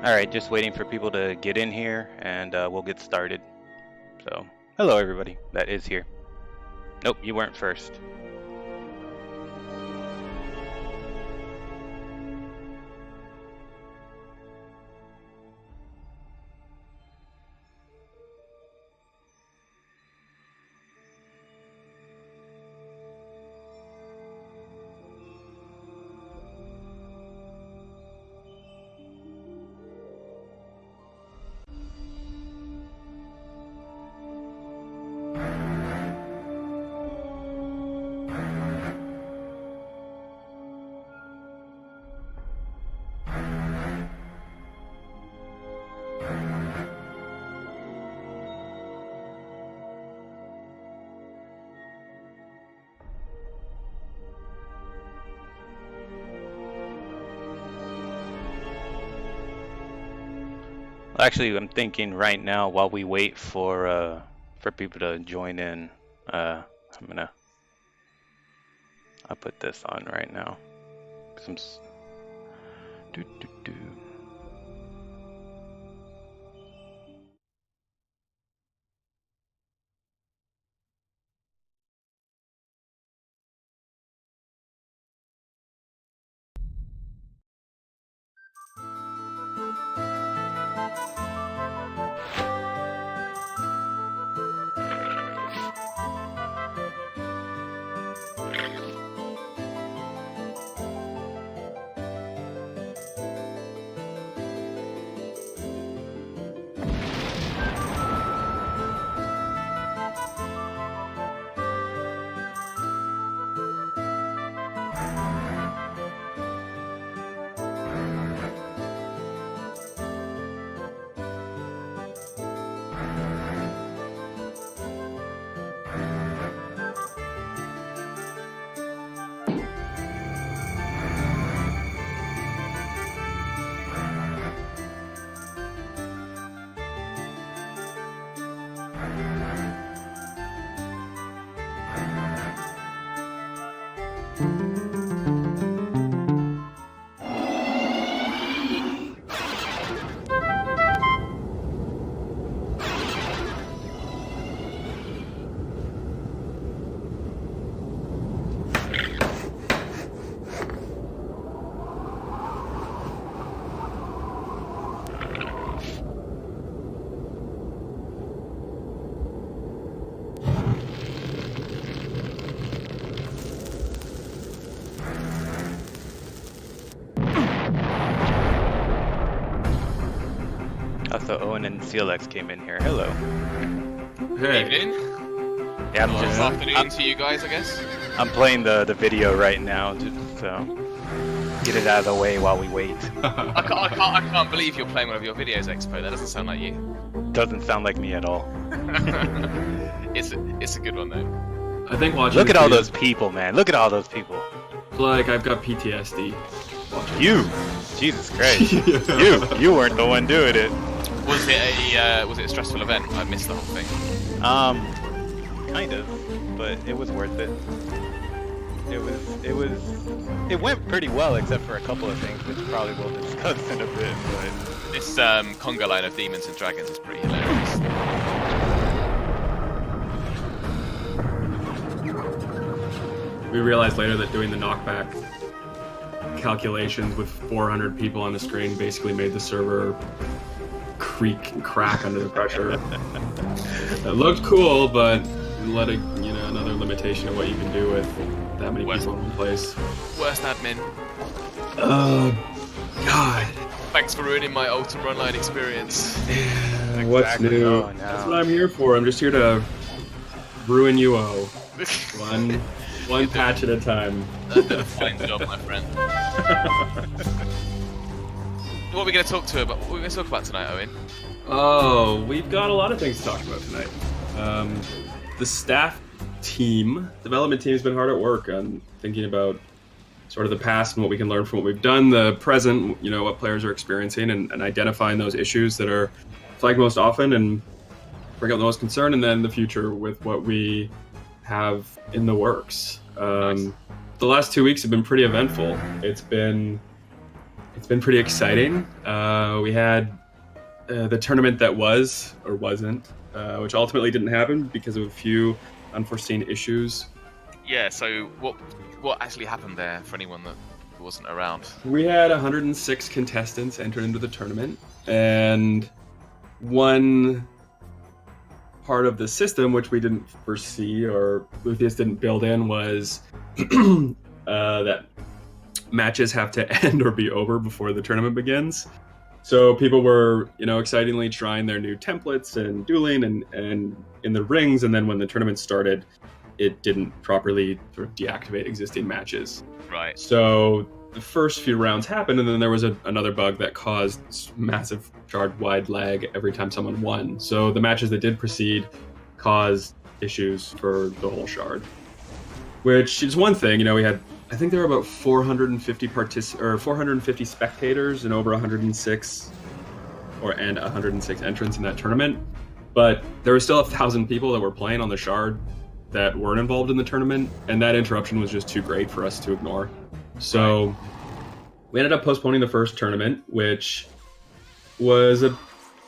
Alright, just waiting for people to get in here, and we'll get started. So, hello everybody that is here. Nope, you weren't first. Actually, I'm thinking right now while we wait for people to join in, I'll put this on right now. Also, Owyn and Expo came in here. Hello. Hey. Evening. Yeah, I'm This afternoon to you guys, I guess. I'm playing the video right now, just so get it out of the way while we wait. I can't believe you're playing one of your videos, Expo. That doesn't sound like you. Doesn't sound like me at all. It's a good one though. I think watching. Look at all those people, man. Look at all those people. Like I've got PTSD. You, Jesus Christ. You weren't the one doing it. Was it a stressful event? I missed the whole thing. Kind of, but it was worth it. It went pretty well, except for a couple of things, which probably we'll discuss in a bit. But This conga line of demons and dragons is pretty hilarious. We realized later that doing the knockback calculations with 400 people on the screen basically made the server creak and crack under the pressure. It looked cool, but another limitation of what you can do with that many people in one place. Worst admin. God. Thanks for ruining my Ultima Online experience. Yeah, what's Exactly. new? Oh, no. That's what I'm here for. I'm just here to ruin UO. One patch at a time. Did a fine job, my friend. What are we going to talk about tonight, Owen? Oh, we've got a lot of things to talk about tonight. The staff team, development team, has been hard at work on thinking about sort of the past and what we can learn from what we've done, the present, what players are experiencing, and identifying those issues that are flagged most often and bring up the most concern, and then the future with what we have in the works. Nice. The last 2 weeks have been pretty eventful. It's been it's been pretty exciting. We had the tournament that was or wasn't, which ultimately didn't happen because of a few unforeseen issues. Yeah. So what actually happened there for anyone that wasn't around? We had 106 contestants enter into the tournament, and one part of the system which we didn't foresee or Luthius didn't build in was that matches have to end or be over before the tournament begins. So people were, excitingly trying their new templates and dueling and in the rings, and then when the tournament started, it didn't properly sort of deactivate existing matches. Right. So the first few rounds happened, and then there was another bug that caused massive shard-wide lag every time someone won. So the matches that did proceed caused issues for the whole shard, which is one thing. We had, I think there were about 450 spectators and over 106 entrants in that tournament. But there were still 1,000 people that were playing on the shard that weren't involved in the tournament, and that interruption was just too great for us to ignore. So we ended up postponing the first tournament, which was a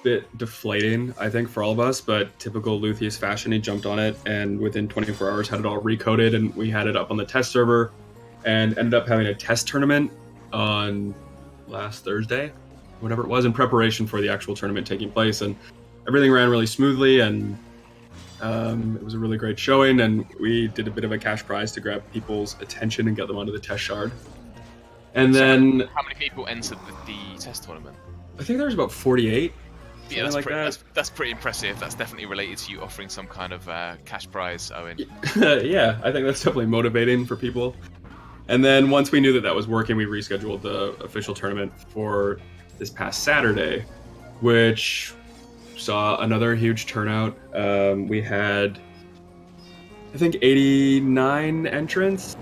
bit deflating, I think, for all of us, but typical Luthius fashion, he jumped on it and within 24 hours had it all recoded, and we had it up on the test server and ended up having a test tournament on last Thursday, whatever it was, in preparation for the actual tournament taking place, and everything ran really smoothly, and it was a really great showing, and we did a bit of a cash prize to grab people's attention and get them onto the test shard. And then how many people entered the test tournament? I think there was about 48. Yeah, that's pretty impressive. That's definitely related to you offering some kind of cash prize, Owen. Yeah, I think that's definitely motivating for people. And then once we knew that was working, we rescheduled the official tournament for this past Saturday, which saw another huge turnout. We had, I think, 89 entrants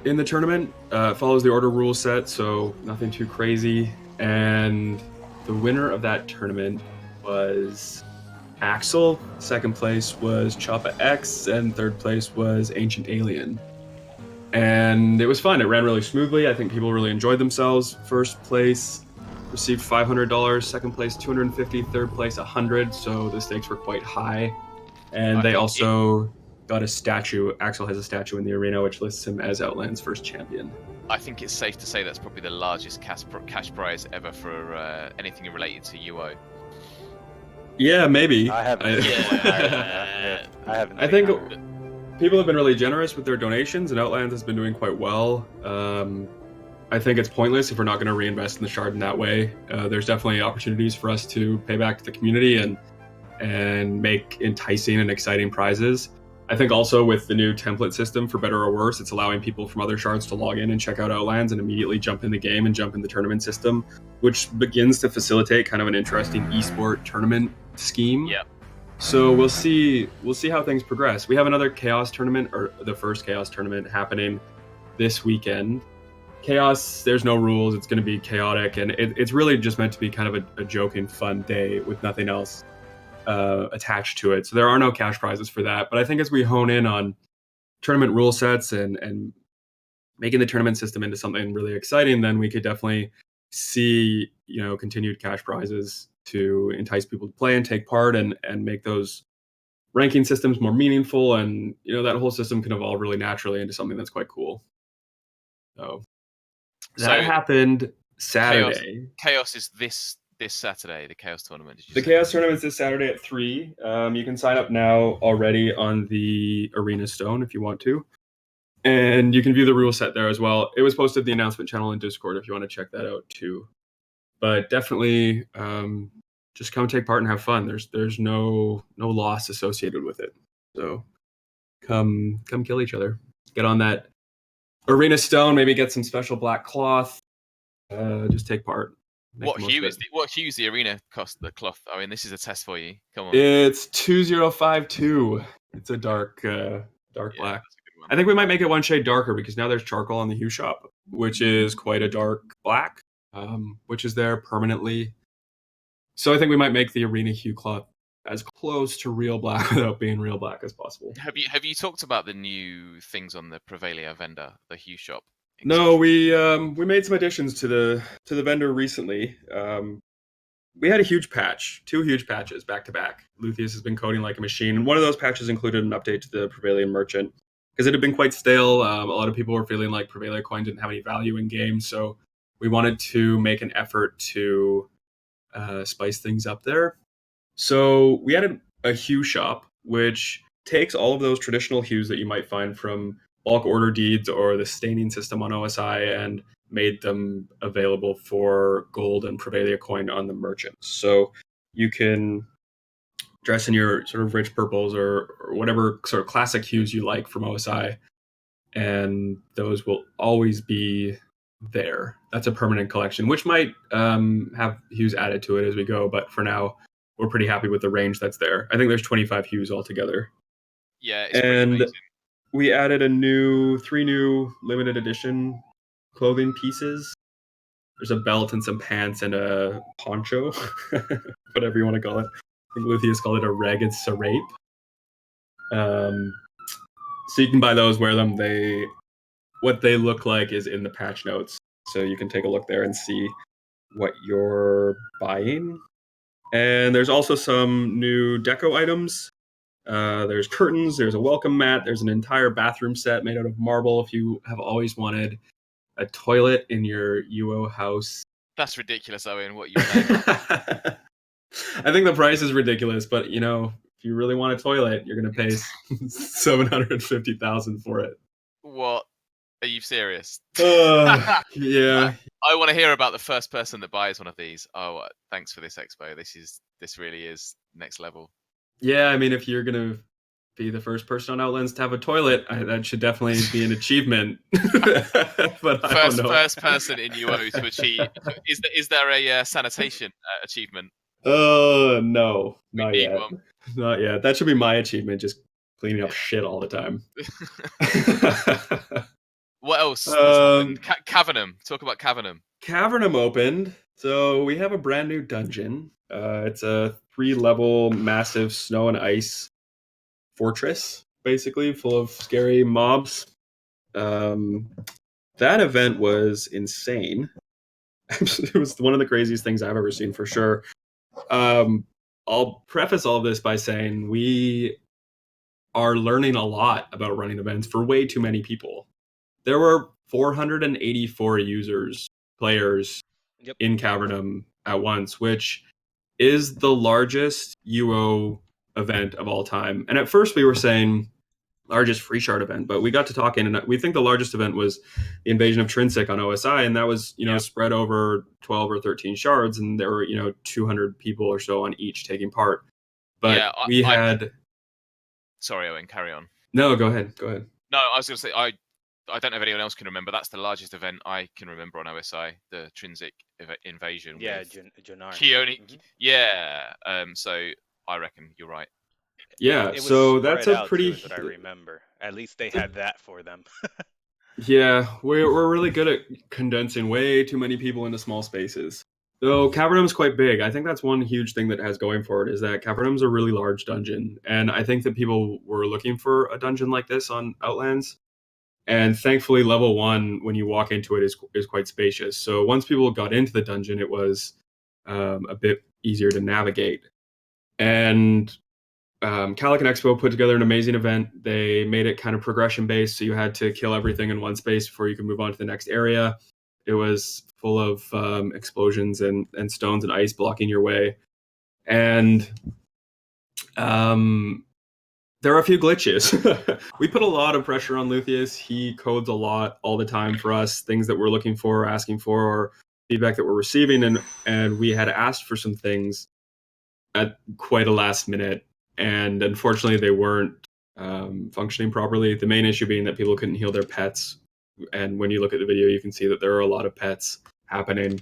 in the tournament. It follows the order rule set, so nothing too crazy. And the winner of that tournament was Axel. Second place was Choppa X, and third place was Ancient Alien. And it was fun. It ran really smoothly. I think people really enjoyed themselves. First place received $500, second place $250, third place $100. So the stakes were quite high. And they also got a statue. Axel has a statue in the arena, which lists him as Outlands' first champion. I think it's safe to say that's probably the largest cash prize ever for anything related to UO. Yeah, maybe. I haven't. I haven't. I think people have been really generous with their donations, and Outlands has been doing quite well. I think it's pointless if we're not going to reinvest in the shard in that way. There's definitely opportunities for us to pay back to the community and make enticing and exciting prizes. I think also with the new template system, for better or worse, it's allowing people from other shards to log in and check out Outlands and immediately jump in the game and jump in the tournament system, which begins to facilitate kind of an interesting esport tournament scheme. Yeah. So we'll see how things progress. We have another Chaos tournament, or the first Chaos tournament, happening this weekend. Chaos, there's no rules. It's going to be chaotic, and it's really just meant to be kind of a joking, fun day with nothing else attached to it. So there are no cash prizes for that. But I think as we hone in on tournament rule sets and making the tournament system into something really exciting, then we could definitely see, continued cash prizes to entice people to play and take part and make those ranking systems more meaningful. And, that whole system can evolve really naturally into something that's quite cool. So that happened Saturday. Chaos is this Saturday, the Chaos tournament. The Chaos tournament's this Saturday at 3. You can sign up now already on the Arena Stone if you want to. And you can view the rule set there as well. It was posted in the announcement channel in Discord if you want to check that out too. But definitely just come take part and have fun. There's no loss associated with it. So come kill each other. Get on that Arena Stone, maybe get some special black cloth. Just take part. What hue is the arena cost, the cloth? I mean, this is a test for you. Come on. It's 2052. It's a dark black. I think we might make it one shade darker because now there's charcoal on the hue shop, which is quite a dark black, which is there permanently. So I think we might make the arena hue cloth as close to real black without being real black as possible. Have you talked about the new things on the Prevalia vendor, the hue shop? No, we made some additions to the vendor recently. We had a huge patch, 2 huge patches back to back. Luthius has been coding like a machine, and one of those patches included an update to the Prevailing Merchant because it had been quite stale. A lot of people were feeling like Prevailing coin didn't have any value in game, so we wanted to make an effort to spice things up there. So we added a hue shop, which takes all of those traditional hues that you might find from bulk order deeds or the staining system on OSI and made them available for gold and Prevalia coin on the merchants. So you can dress in your sort of rich purples or whatever sort of classic hues you like from OSI, and those will always be there. That's a permanent collection, which might have hues added to it as we go, but for now, we're pretty happy with the range that's there. I think there's 25 hues altogether. Yeah, it's pretty amazing. We added 3 new limited edition clothing pieces. There's a belt and some pants and a poncho, whatever you want to call it. I think Luthius called it a ragged serape. So you can buy those, wear them. What they look like is in the patch notes, so you can take a look there and see what you're buying. And there's also some new deco items. There's curtains, there's a welcome mat, there's an entire bathroom set made out of marble if you have always wanted a toilet in your UO house. That's ridiculous, Owen, what you saying. I think the price is ridiculous, but you know, if you really want a toilet, you're going to pay $750,000 for it. What? Are you serious? Yeah. I want to hear about the first person that buys one of these. Oh, thanks for this, Expo. This really is next level. Yeah, I mean, if you're going to be the first person on Outlands to have a toilet, that should definitely be an achievement. But first person in UO to achieve. Is there a sanitation achievement? No, not yet. Not yet. That should be my achievement, just cleaning up shit all the time. What else? Cavernam. Talk about Cavernam. Cavernam opened. So we have a brand new dungeon. It's a 3-level massive snow and ice fortress, basically, full of scary mobs. That event was insane. It was one of the craziest things I've ever seen, for sure. I'll preface all of this by saying we are learning a lot about running events for way too many people. There were 484 players in Cavernam at once, which is the largest UO event of all time. And at first we were saying largest free shard event, but we got to talking, and we think the largest event was the invasion of Trinsic on OSI, and that was spread over 12 or 13 shards, and there were 200 people or so on each taking part. But we had. Sorry, Owen, carry on. No, go ahead. No, I was going to say I don't know if anyone else can remember. That's the largest event I can remember on OSI, the Trinsic invasion. Yeah, Jannar. Mm-hmm. Yeah. So I reckon you're right. Yeah. So that's a pretty. What I remember. At least they had that for them. Yeah, we're really good at condensing way too many people into small spaces. So Cavernam's quite big. I think that's one huge thing that has going for it, is that Cavernam's a really large dungeon, and I think that people were looking for a dungeon like this on Outlands. And thankfully, level 1, when you walk into it, is quite spacious. So once people got into the dungeon, it was a bit easier to navigate. And Owyn and Expo put together an amazing event. They made it kind of progression-based, so you had to kill everything in one space before you could move on to the next area. It was full of explosions and stones and ice blocking your way. And there are a few glitches. We put a lot of pressure on Luthius. He codes a lot all the time for us, things that we're looking for, or asking for, or feedback that we're receiving. And we had asked for some things at quite a last minute. And unfortunately, they weren't functioning properly. The main issue being that people couldn't heal their pets. And when you look at the video, you can see that there are a lot of pets happening.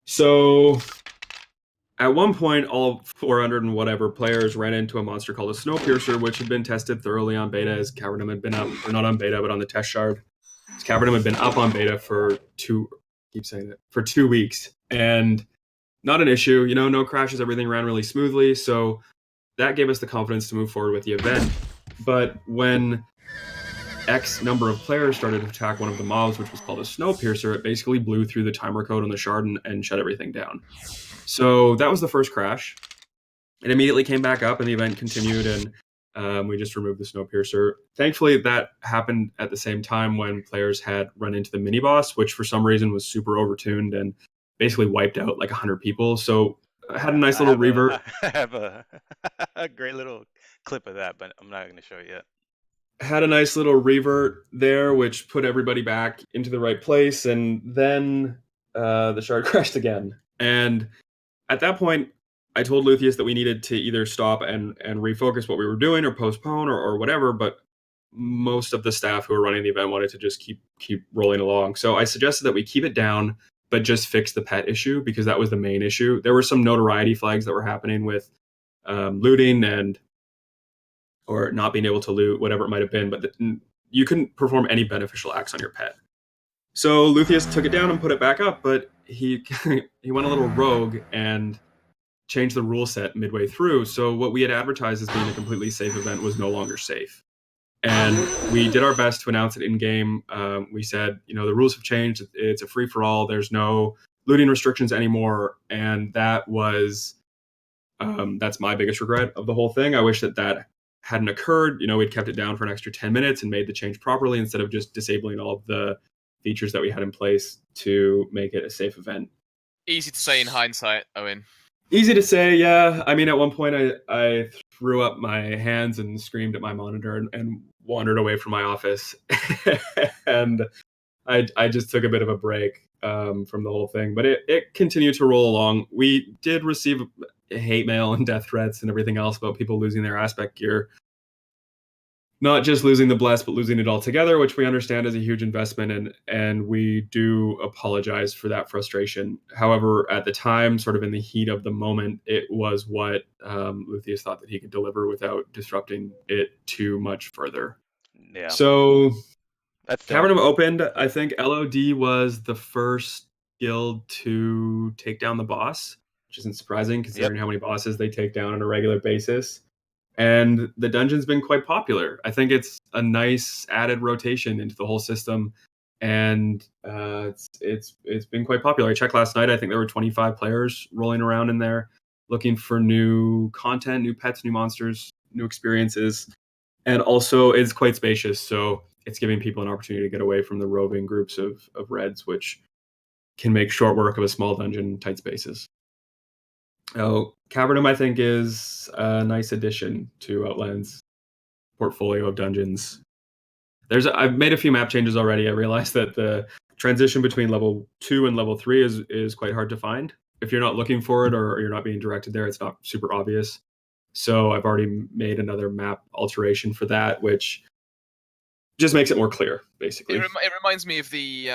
So at one point, all 400 and whatever players ran into a monster called a Snowpiercer, which had been tested thoroughly on beta, as Cavernam had been up, or not on beta, but on the test shard. Cavernam had been up on beta for 2 weeks. And not an issue, no crashes, everything ran really smoothly. So that gave us the confidence to move forward with the event. But when X number of players started to attack one of the mobs, which was called a Snowpiercer, it basically blew through the timer code on the shard and shut everything down. So that was the first crash. It immediately came back up and the event continued, and we just removed the Snowpiercer. Thankfully, that happened at the same time when players had run into the mini-boss, which for some reason was super overtuned and basically wiped out like 100 people. So I had a nice little revert. I have a, a great little clip of that, but I'm not going to show it yet. Had a nice little revert there, which put everybody back into the right place, and then the shard crashed again. And at that point, I told Luthius that we needed to either stop and refocus what we were doing or postpone or whatever, but most of the staff who were running the event wanted to just keep rolling along. So I suggested that we keep it down, but just fix the pet issue, because that was the main issue. There were some notoriety flags that were happening with looting or not being able to loot, whatever it might have been, but you couldn't perform any beneficial acts on your pet. So Luthius took it down and put it back up, but he went a little rogue and changed the rule set midway through. So what we had advertised as being a completely safe event was no longer safe. And we did our best to announce it in game. We said, the rules have changed. It's a free for all. There's no looting restrictions anymore. And that was, that's my biggest regret of the whole thing. I wish that hadn't occurred. We'd kept it down for an extra 10 minutes and made the change properly instead of just disabling all of the features that we had in place to make it a safe event. Easy to say in hindsight, Owen. Easy to say, yeah. I mean, at one point I threw up my hands and screamed at my monitor and wandered away from my office. And I just took a bit of a break from the whole thing. But it continued to roll along. We did receive hate mail and death threats and everything else about people losing their aspect gear. Not just losing the bless, but losing it altogether, which we understand is a huge investment, and we do apologize for that frustration. However, at the time, sort of in the heat of the moment, it was what Luthius thought that he could deliver without disrupting it too much further. Yeah. So That's Cavernam opened. I think LOD was the first guild to take down the boss, which isn't surprising considering how many bosses they take down on a regular basis. And the dungeon's been quite popular. I think it's a nice added rotation into the whole system, and it's been quite popular. I checked last night. I think there were 25 players rolling around in there, looking for new content, new pets, new monsters, new experiences, and also it's quite spacious. So it's giving people an opportunity to get away from the roving groups of reds, which can make short work of a small dungeon in tight spaces. Cavernam, I think, is a nice addition to Outlands' portfolio of dungeons. I've made a few map changes already. I realized that the transition between level 2 and level 3 is quite hard to find. If you're not looking for it or you're not being directed there, it's not super obvious. So I've already made another map alteration for that, which just makes it more clear, basically. It reminds me of the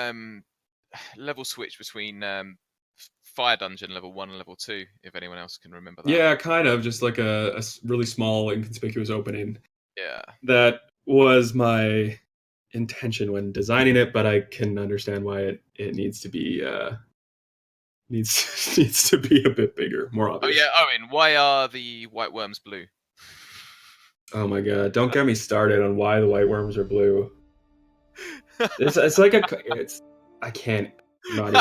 level switch between Fire Dungeon level 1 and level 2, if anyone else can remember that. Yeah, kind of. Just like a really small, inconspicuous opening. Yeah. That was my intention when designing it, but I can understand why it needs to be needs to be a bit bigger, more obvious. Oh yeah, Owen, why are the white worms blue? Oh my god, don't get me started on why the white worms are blue. It's like I can't. I'm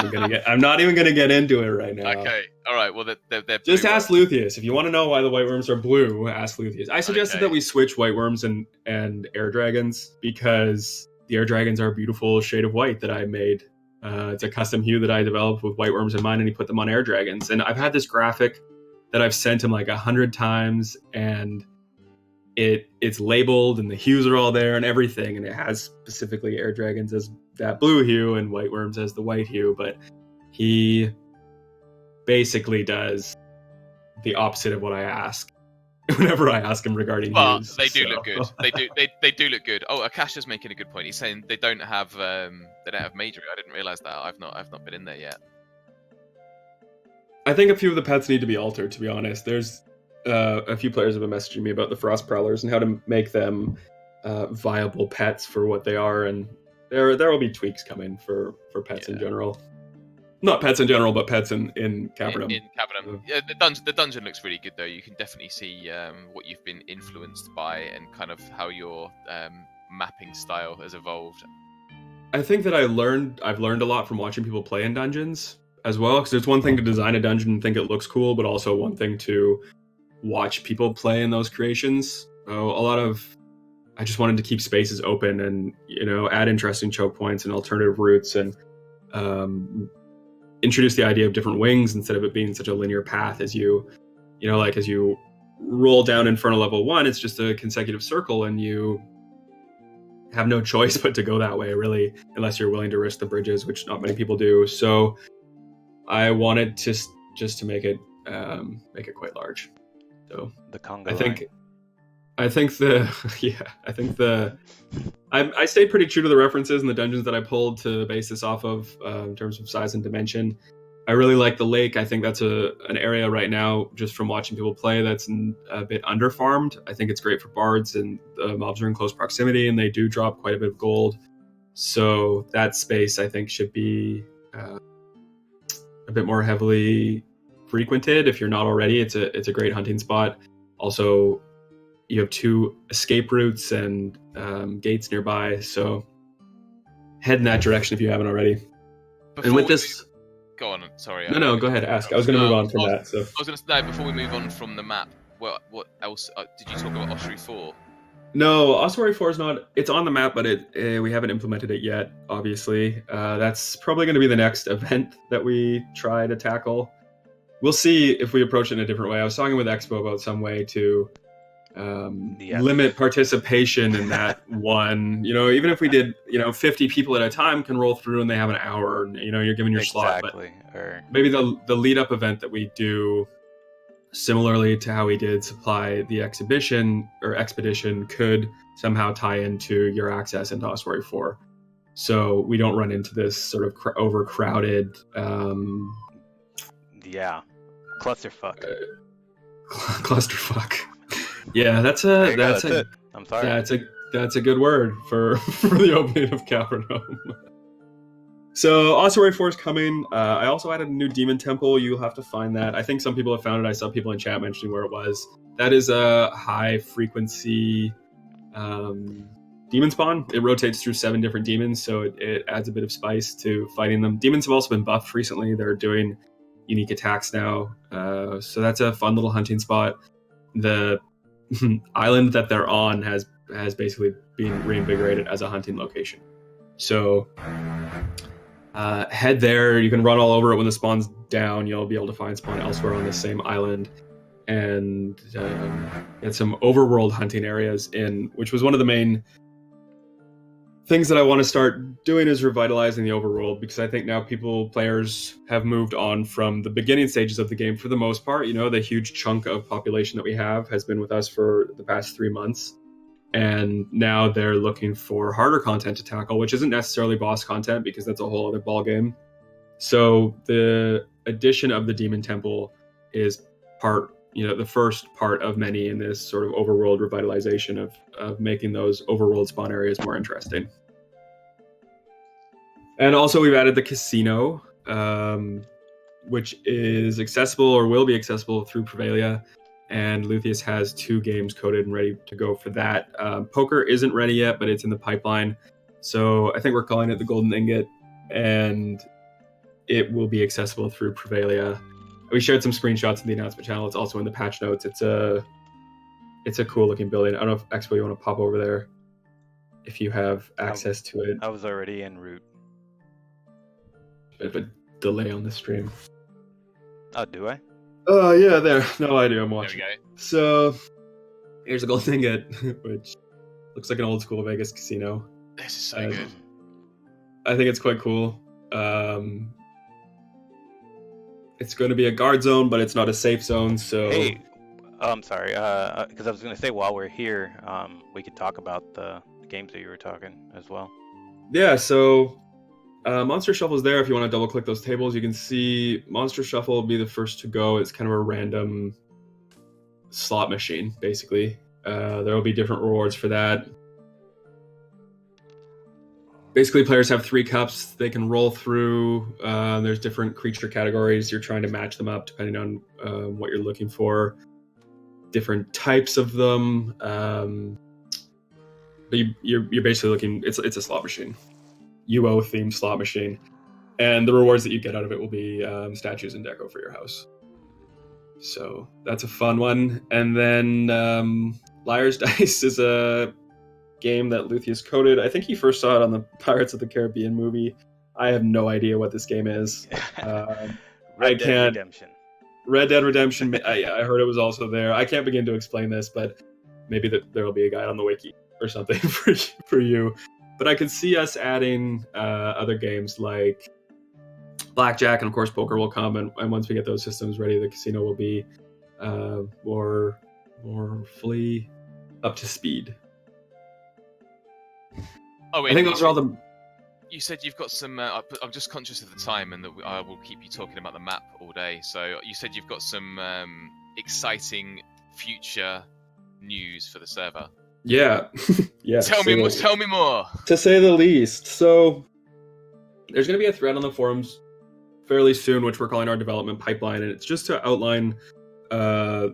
not even gonna get into it right now. Okay, all right. Well, they're just ask Luthius if you want to know why the white worms are blue. Ask Luthius. I suggested that we switch white worms and air dragons because the air dragons are a beautiful shade of white that I made. It's a custom hue that I developed with white worms in mind, and he put them on air dragons. And I've had this graphic that I've sent him like 100 times, and it's labeled and the hues are all there and everything, and it has specifically air dragons as that blue hue and white worms as the white hue, but he basically does the opposite of what I ask whenever I ask him regarding hues. They do look good. They do look good. Oh, Akasha's making a good point. He's saying they don't have majoring. I didn't realize that. I've not been in there yet. I think a few of the pets need to be altered, to be honest. There's a few players have been messaging me about the frost prowlers and how to make them viable pets for what they are, and there will be tweaks coming for pets in general. Not pets in general, but pets in Cavernam. In Cavernam. Yeah, the dungeon looks really good though. You can definitely see what you've been influenced by and kind of how your mapping style has evolved? I think that I've learned a lot from watching people play in dungeons as well, because it's one thing to design a dungeon and think it looks cool, but also one thing to watch people play in those creations. I just wanted to keep spaces open and, add interesting choke points and alternative routes, and introduce the idea of different wings instead of it being such a linear path. As you roll down Inferno level 1, it's just a consecutive circle, and you have no choice but to go that way, really, unless you're willing to risk the bridges, which not many people do. So I wanted to just to make it quite large. So The Congo I line. I stayed pretty true to the references and the dungeons that I pulled to base this off of, in terms of size and dimension. I really like the lake. I think that's an area right now, just from watching people play, that's a bit underfarmed. I think it's great for bards, and the mobs are in close proximity, and they do drop quite a bit of gold. So that space, I think, should be a bit more heavily frequented. If you're not already, it's a great hunting spot. Also, you have 2 escape routes and gates nearby, so head in that direction if you haven't already. And with this... Go on, sorry. No, go ahead, ask. I was going to move on from that. So I was going to say, before we move on from the map, what else? Did you talk about Ossuary 4? No, Ossuary 4 is not... It's on the map, but we haven't implemented it yet, obviously. That's probably going to be the next event that we try to tackle. We'll see if we approach it in a different way. I was talking with Expo about some way to limit participation in that one. Even if we did 50 people at a time can roll through and they have an hour, and you're given your slot. But maybe the lead up event that we do, similarly to how we did supply the exhibition or expedition, could somehow tie into your access into Ossuary 4, so we don't run into this sort of overcrowded clusterfuck. Clusterfuck. Yeah, that's a I'm sorry. That's a good word for the opening of Cavernam. So Ossuary 4 is coming. I also added a new demon temple. You'll have to find that. I think some people have found it. I saw people in chat mentioning where it was. That is a high frequency demon spawn. It rotates through 7 different demons, so it adds a bit of spice to fighting them. Demons have also been buffed recently. They're doing unique attacks now. So that's a fun little hunting spot. The island that they're on has basically been reinvigorated as a hunting location. So head there. You can run all over it. When the spawn's down, you'll be able to find spawn elsewhere on the same island, and get some overworld hunting areas which was one of the main things that I want to start doing, is revitalizing the overworld, because I think now players have moved on from the beginning stages of the game for the most part. The huge chunk of population that we have has been with us for the past 3 months, and now they're looking for harder content to tackle, which isn't necessarily boss content, because that's a whole other ballgame. So the addition of the Demon Temple is the first part of many in this sort of overworld revitalization of making those overworld spawn areas more interesting. And also we've added the casino, which is accessible, or will be accessible, through Prevalia. And Luthius has 2 games coded and ready to go for that. Poker isn't ready yet, but it's in the pipeline. So I think we're calling it the Golden Ingot, and it will be accessible through Prevalia. We shared some screenshots in the announcement channel. It's also in the patch notes. It's a cool looking building. I don't know if Expo, you want to pop over there if you have access to it. I was already en route. Bit of a delay on the stream. Oh, do I? Oh, yeah, there. No, I do. I'm watching. There we go. So here's a Golden Ingot, which looks like an old school Vegas casino. This is so good. I think it's quite cool. It's going to be a guard zone, but it's not a safe zone. So hey, I'm sorry, because I was going to say, while we're here, we could talk about the games that you were talking as well. Yeah, so Monster Shuffle is there. If you want to double click those tables, you can see Monster Shuffle will be the first to go. It's kind of a random slot machine, basically. There will be different rewards for that. Basically, players have 3 cups they can roll through. There's different creature categories. You're trying to match them up depending on what you're looking for. Different types of them. But you're basically looking. It's a slot machine, UO themed slot machine, and the rewards that you get out of it will be statues and deco for your house. So that's a fun one. And then Liar's Dice is a game that Luthius coded. I think he first saw it on the Pirates of the Caribbean movie. I have no idea what this game is. Red Dead Redemption. Red Dead Redemption. I heard it was also there. I can't begin to explain this, but maybe there will be a guide on the wiki or something for you. But I could see us adding other games like Blackjack, and of course poker will come. And once we get those systems ready, the casino will be more fully up to speed. Oh, I think those are all the. You said you've got some. I'm just conscious of the time, and that I will keep you talking about the map all day. So you said you've got some exciting future news for the server. Yeah, yeah. Tell me more. To say the least. So there's going to be a thread on the forums fairly soon, which we're calling our development pipeline, and it's just to outline the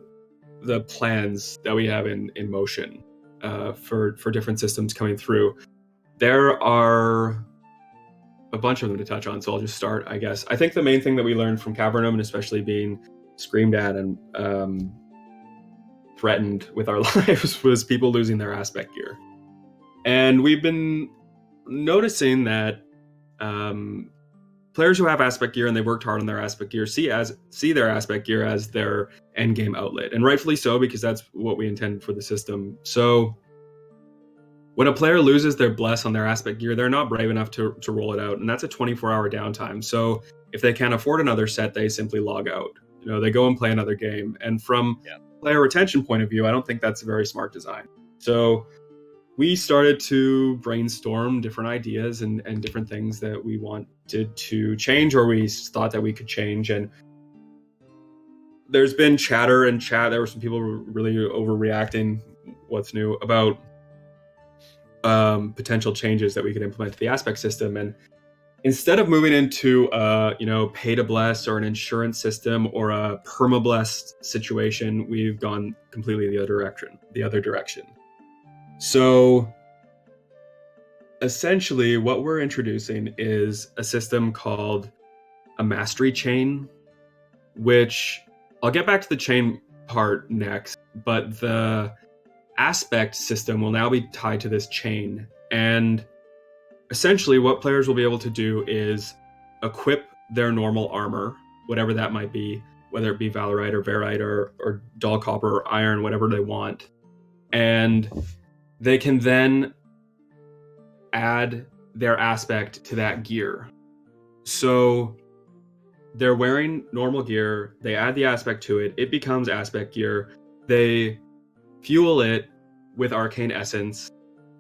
plans that we have in motion for different systems coming through. There are a bunch of them to touch on, so I'll just start, I guess. I think the main thing that we learned from Cavernam, and especially being screamed at and threatened with our lives, was people losing their aspect gear. And we've been noticing that players who have aspect gear and they worked hard on their aspect gear see their aspect gear as their end game outlet, and rightfully so, because that's what we intend for the system. So when a player loses their bless on their aspect gear, they're not brave enough to roll it out, and that's a 24-hour downtime. So if they can't afford another set, they simply log out. They go and play another game. And from player retention point of view, I don't think that's a very smart design. So we started to brainstorm different ideas and different things that we wanted to change, or we thought that we could change. And there's been chatter and chat. There were some people really overreacting, what's new, about potential changes that we could implement to the aspect system. And instead of moving into pay to bless or an insurance system or a perma-bless situation, we've gone completely the other direction. So essentially what we're introducing is a system called a mastery chain, which I'll get back to the chain part next, but the aspect system will now be tied to this chain. And essentially what players will be able to do is equip their normal armor, whatever that might be, whether it be Valorite or Verite or Dull Copper or Iron, whatever they want. And they can then add their aspect to that gear. So they're wearing normal gear, they add the aspect to it, it becomes aspect gear, they fuel it with arcane essence,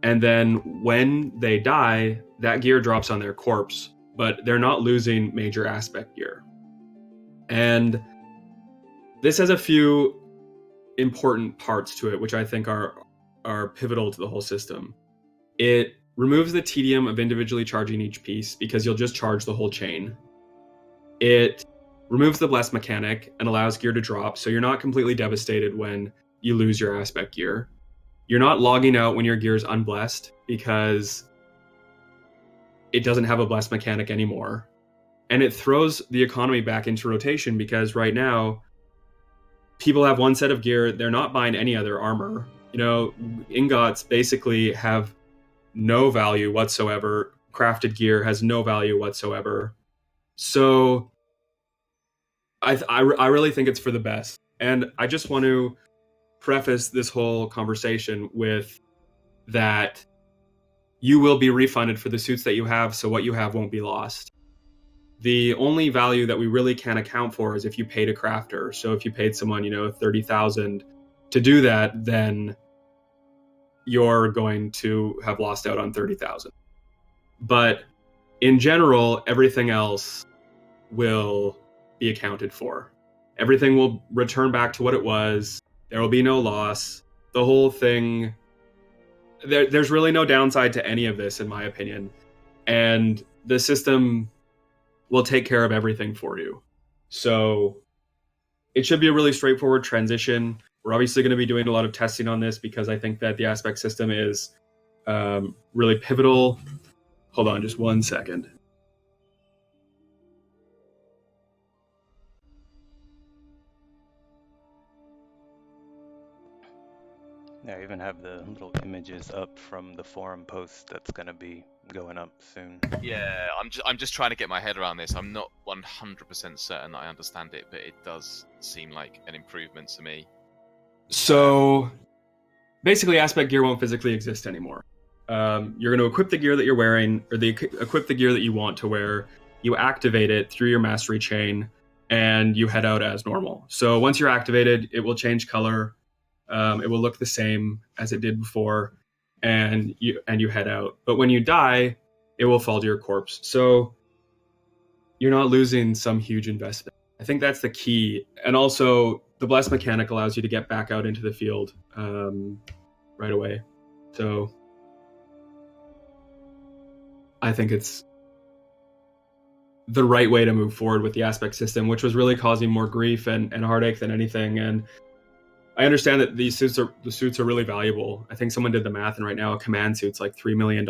and then when they die, that gear drops on their corpse, but they're not losing major aspect gear. And this has a few important parts to it, which I think are pivotal to the whole system. It removes the tedium of individually charging each piece, because you'll just charge the whole chain. It removes the bless mechanic and allows gear to drop, so you're not completely devastated when you lose your aspect gear. You're not logging out when your gear is unblessed, because it doesn't have a bless mechanic anymore. And it throws the economy back into rotation, because right now people have one set of gear, they're not buying any other armor. Ingots basically have no value whatsoever. Crafted gear has no value whatsoever. So I really think it's for the best. And I just want to preface this whole conversation with that you will be refunded for the suits that you have, so what you have won't be lost. The only value that we really can account for is if you paid a crafter. So if you paid someone, 30,000 to do that, then you're going to have lost out on 30,000. But in general, everything else will be accounted for. Everything will return back to what it was. There will be no loss. The whole thing, there's really no downside to any of this, in my opinion. And the system will take care of everything for you. So it should be a really straightforward transition. We're obviously going to be doing a lot of testing on this, because I think that the aspect system is really pivotal. Hold on just 1 second. Yeah, I even have the little images up from the forum post that's gonna be going up soon. Yeah, I'm just trying to get my head around this. I'm not 100% certain that I understand it, but it does seem like an improvement to me. So basically, aspect gear won't physically exist anymore. You're going to equip the gear that you're wearing, or equip the gear that you want to wear. You activate it through your mastery chain, and you head out as normal. So once you're activated, it will change color. It will look the same as it did before, and you head out. But when you die, it will fall to your corpse. So you're not losing some huge investment. I think that's the key. And also, the Bless mechanic allows you to get back out into the field right away. So I think it's the right way to move forward with the aspect system, which was really causing more grief and heartache than anything. And I understand that the suits are really valuable. I think someone did the math, and right now a command suit's like $3 million.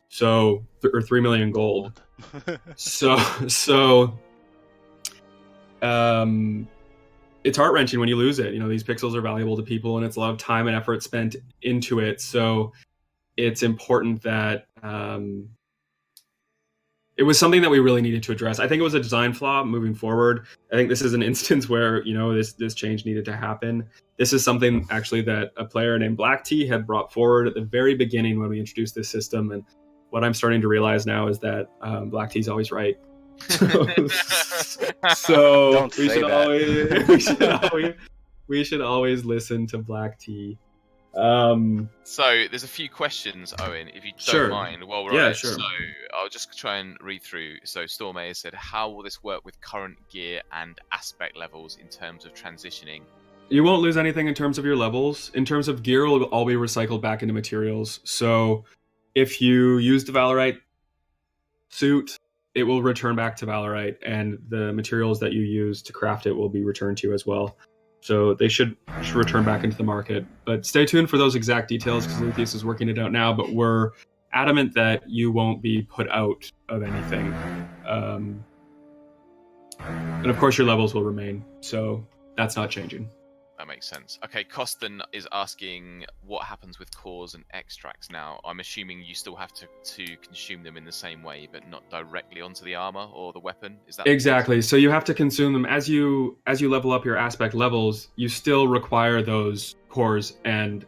So, or 3 million gold. so it's heart-wrenching when you lose it. These pixels are valuable to people, and it's a lot of time and effort spent into it. So it's important that it was something that we really needed to address. I think it was a design flaw moving forward. I think this is an instance where this change needed to happen. This is something actually that a player named Black Tea had brought forward at the very beginning when we introduced this system. And what I'm starting to realize now is that Black Tea's always right. So Don't we say should that. we should always listen to Black Tea. So there's a few questions, Owen, if you don't mind, while we're on it. Sure. So I'll just try and read through. So Stormay said, how will this work with current gear and aspect levels in terms of transitioning? You won't lose anything in terms of your levels. In terms of gear, it will all be recycled back into materials. So if you use the Valorite suit, it will return back to Valorite, and the materials that you use to craft it will be returned to you as well. So they should return back into the market. But stay tuned for those exact details, because Luthius is working it out now. But we're adamant that you won't be put out of anything. And of course, your levels will remain. So that's not changing. That makes sense. Okay, Costin is asking what happens with cores and extracts now. I'm assuming you still have to consume them in the same way, but not directly onto the armor or the weapon. Is that exactly? So you have to consume them as you level up your aspect levels. You still require those cores and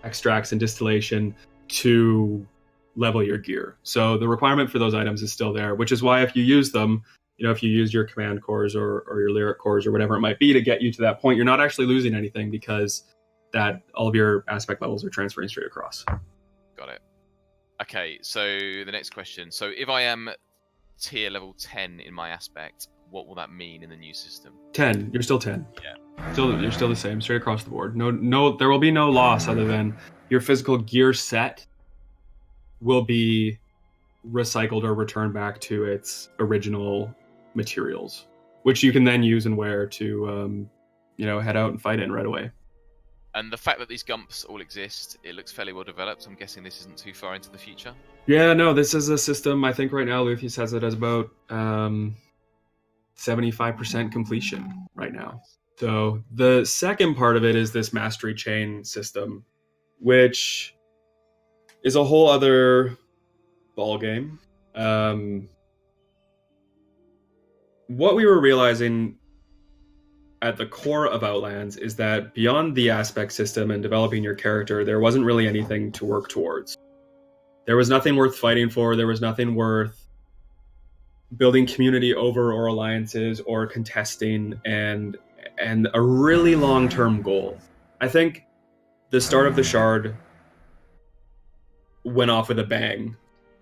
extracts and distillation to level your gear. So the requirement for those items is still there, which is why if you use them, if you use your command cores or your lyric cores or whatever it might be to get you to that point, you're not actually losing anything, because that all of your aspect levels are transferring straight across. Got it. Okay, so the next question. So if I am tier level 10 in my aspect, what will that mean in the new system? 10. You're still 10. Yeah. You're still the same, straight across the board. No, there will be no loss other than your physical gear set will be recycled or returned back to its original materials, which you can then use and wear to head out and fight in right away. And the fact that these gumps all exist, it looks fairly well developed. I'm guessing this isn't too far into the future. Yeah, no, this is a system. I think right now Luthius has it as about 75% completion right now. So the second part of it is this mastery chain system, which is a whole other ball game. What we were realizing at the core of Outlands is that beyond the aspect system and developing your character, there wasn't really anything to work towards. There was nothing worth fighting for. There was nothing worth building community over or alliances or contesting and a really long-term goal. I think the start of the Shard went off with a bang.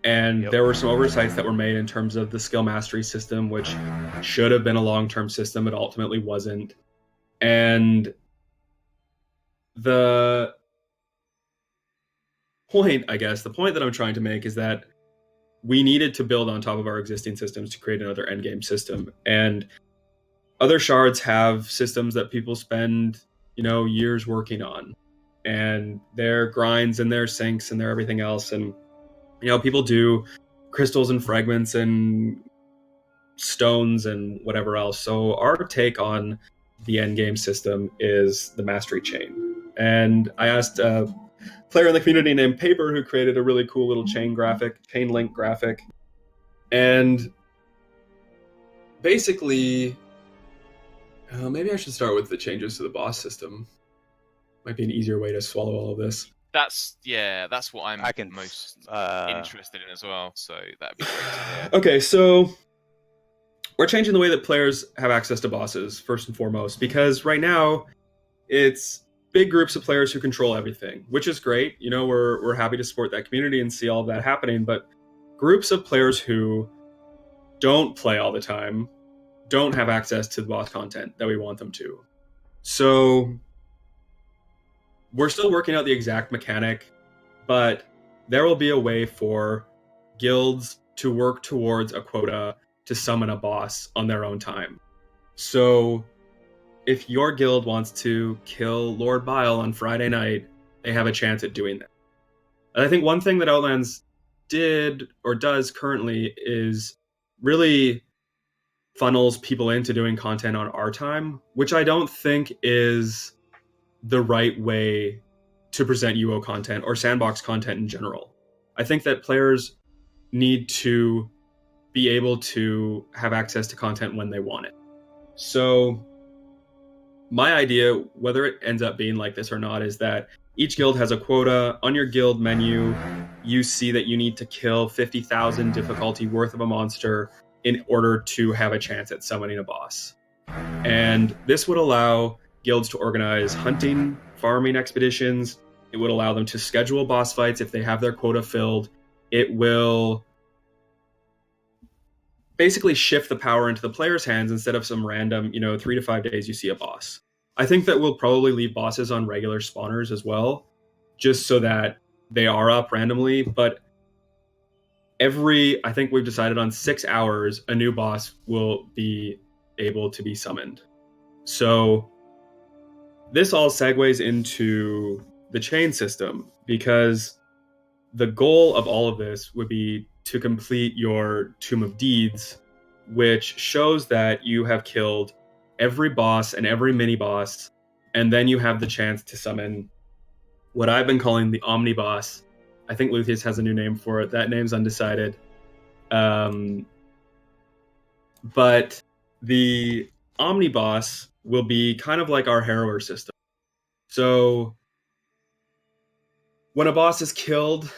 And there were some oversights that were made in terms of the skill mastery system, which should have been a long-term system, but ultimately wasn't. And the point that I'm trying to make is that we needed to build on top of our existing systems to create another endgame system. And other shards have systems that people spend, years working on. and their grinds and their sinks and their everything else. And, people do crystals and fragments and stones and whatever else. So our take on the end game system is the mastery chain. And I asked a player in the community named Paper, who created a really cool little chain link graphic. And basically, maybe I should start with the changes to the boss system. Might be an easier way to swallow all of this. That's what I'm most interested in as well. So that'd be great to hear. Okay, so we're changing the way that players have access to bosses, first and foremost, because right now it's big groups of players who control everything, which is great. We're happy to support that community and see all of that happening, but groups of players who don't play all the time don't have access to the boss content that we want them to. So we're still working out the exact mechanic, but there will be a way for guilds to work towards a quota to summon a boss on their own time. So if your guild wants to kill Lord Bile on Friday night, they have a chance at doing that. And I think one thing that Outlands did or does currently is really funnels people into doing content on our time, which I don't think is the right way to present UO content or sandbox content in general. I think that players need to be able to have access to content when they want it. So my idea, whether it ends up being like this or not, is that each guild has a quota. On your guild menu, you see that you need to kill 50,000 difficulty worth of a monster in order to have a chance at summoning a boss. And this would allow guilds to organize hunting, farming expeditions. It would allow them to schedule boss fights if they have their quota filled. It will basically shift the power into the player's hands instead of some random, 3 to 5 days you see a boss. I think that we'll probably leave bosses on regular spawners as well, just so that they are up randomly. But I think we've decided on 6 hours, a new boss will be able to be summoned. So this all segues into the chain system, because the goal of all of this would be to complete your Tomb of Deeds, which shows that you have killed every boss and every mini boss, and then you have the chance to summon what I've been calling the Omniboss. I think Luthius has a new name for it. That name's undecided. But the Omniboss will be kind of like our Harrower system. So when a boss is killed,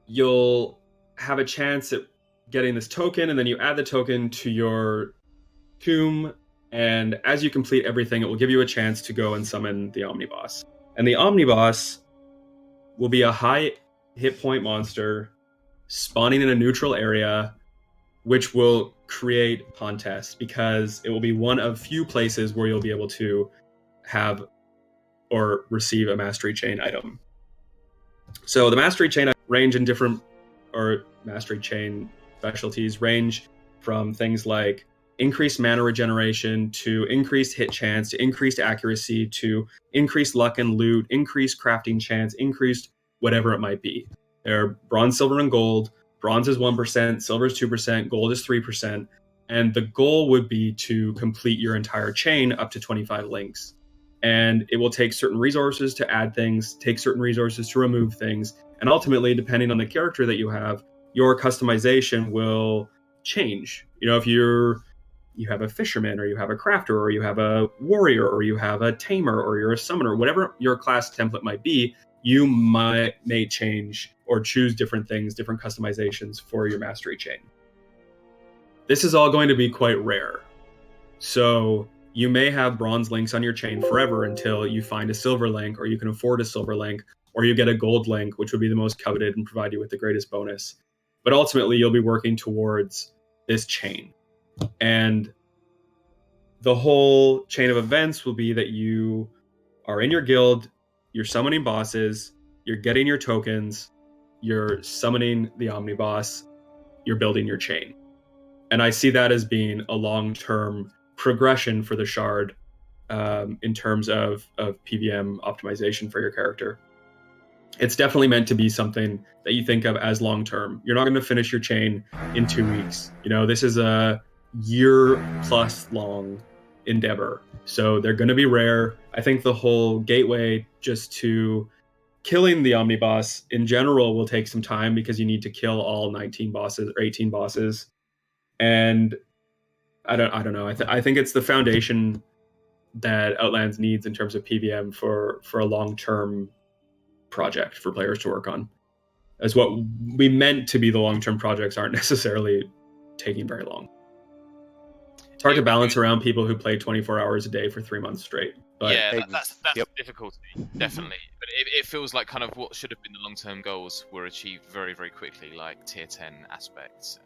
you'll have a chance at getting this token, and then you add the token to your tomb, and as you complete everything, it will give you a chance to go and summon the Omniboss. And the Omniboss will be a high hit point monster spawning in a neutral area, which will create contests, because it will be one of few places where you'll be able to have or receive a mastery chain item. So the mastery chain range in different, or mastery chain specialties range from things like increased mana regeneration to increased hit chance to increased accuracy to increased luck and loot, increased crafting chance, increased whatever it might be. There are bronze, silver, and gold. Bronze is 1%, silver is 2%, gold is 3%. And the goal would be to complete your entire chain up to 25 links. And it will take certain resources to add things, take certain resources to remove things. And ultimately, depending on the character that you have, your customization will change. If you have a fisherman, or you have a crafter, or you have a warrior, or you have a tamer, or you're a summoner, whatever your class template might be, you may change or choose different things, different customizations for your mastery chain. This is all going to be quite rare. So you may have bronze links on your chain forever until you find a silver link, or you can afford a silver link, or you get a gold link, which would be the most coveted and provide you with the greatest bonus. But ultimately, you'll be working towards this chain. And the whole chain of events will be that you are in your guild, you're summoning bosses, you're getting your tokens, you're summoning the Omniboss, you're building your chain. And I see that as being a long-term progression for the Shard in terms of PVM optimization for your character. It's definitely meant to be something that you think of as long-term. You're not going to finish your chain in 2 weeks. This is a year-plus long endeavor. So they're going to be rare. I think the whole gateway just to killing the Omniboss in general will take some time because you need to kill all 19 bosses or 18 bosses. And I don't know. I think it's the foundation that Outlands needs in terms of PVM for a long-term project for players to work on. As what we meant to be the long-term projects aren't necessarily taking very long. It's hard to balance around people who play 24 hours a day for 3 months straight. But yeah, that's the difficulty, definitely. But it feels like kind of what should have been the long-term goals were achieved very, very quickly, like tier 10 aspects,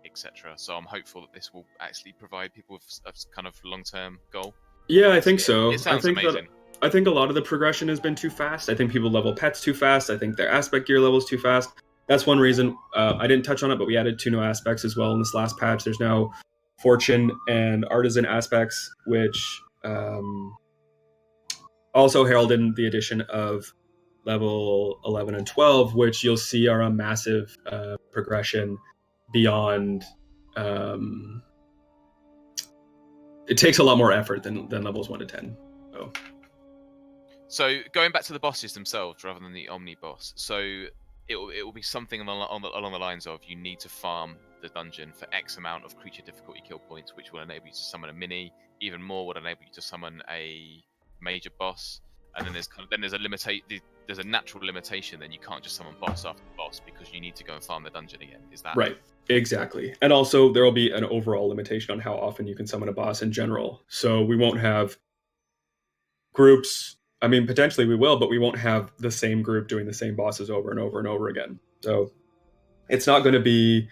etc. So I'm hopeful that this will actually provide people with a kind of long-term goal. Yeah, I think so. It sounds amazing. I think a lot of the progression has been too fast. I think people level pets too fast. I think their aspect gear levels too fast. That's one reason. I didn't touch on it, but we added 2 new aspects as well in this last patch. There's now Fortune and Artisan aspects, which also heralded the addition of level 11 and 12, which you'll see are a massive progression beyond. It takes a lot more effort than levels 1 to 10. So going back to the bosses themselves rather than the Omni boss, so it will be something along the lines of you need to farm the dungeon for X amount of creature difficulty kill points, which will enable you to summon a mini. Even more would enable you to summon a major boss, and then there's a natural limitation. Then you can't just summon boss after boss because you need to go and farm the dungeon again. Is that right? Exactly. And also there will be an overall limitation on how often you can summon a boss in general. So we won't have groups. I mean, potentially we will, but we won't have the same group doing the same bosses over and over and over again. So it's not going to be